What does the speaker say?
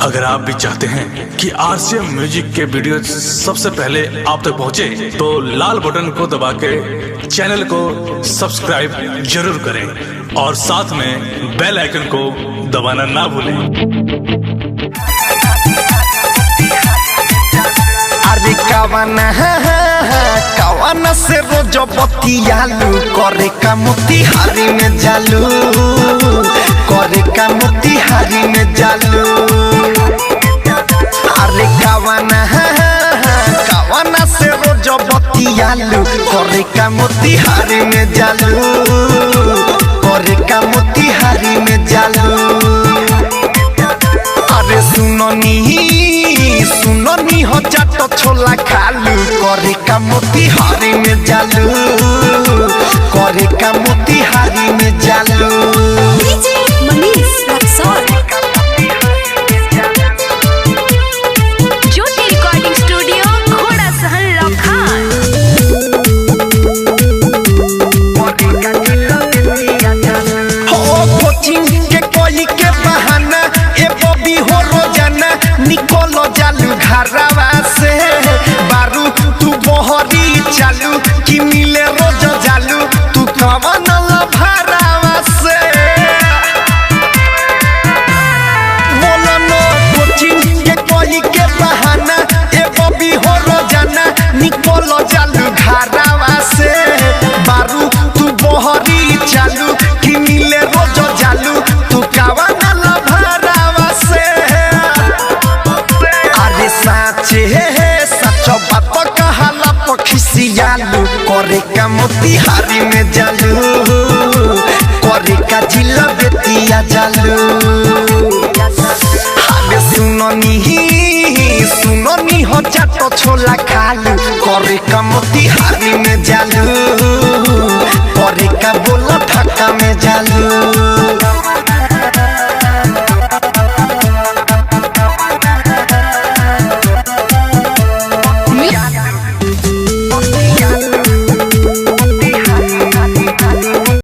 अगर आप भी चाहते हैं कि आरसीएम म्यूजिक के वीडियो सबसे पहले आप तक पहुंचे, तो लाल बटन को दबा के चैनल को सब्सक्राइब जरूर करें और साथ में बेल आइकन को दबाना ना भूलें। अरे कवाना से रोज बतियालू करे का मोतिहारी में जालू, करे का मोतिहारी में जालू। अरे कवाना से रोज बतियालू करे का मोतिहारी में जालू, करे का मोतिहारी में जालू। अरे सुननी हो जातो छोला खालू करे का मोतिहारी में जालू, करे का मोतिहारी में जालू। डीजे मनीष रक्सौल, ज्योति रिकॉर्डिंग स्टूडियो, घोड़ा सहन लखान। हो कोचिंग के कोई के बहाना ए बॉबी हो रोजाना निकलो जालू घरवा से, बारू तू बहरी चालू कि मिले रोज जालू तू कवन लभरावा से। बोलो नो कोचिंग के कोई के बहाना ए बॉबी हो रोजाना निकलो जालू घरवा से, बारू तू बहरी चालू कि मिले रोज जालू तू कवन लभरावा से। अरे साचे सचो बात कहाला पखिसियालू करे का मोतिहारी में जालू, करे का जिला बेतिया जालू। अरे सुननी हो जातो छोला खालू करे का मोतिहारी में जालू, करे का बोला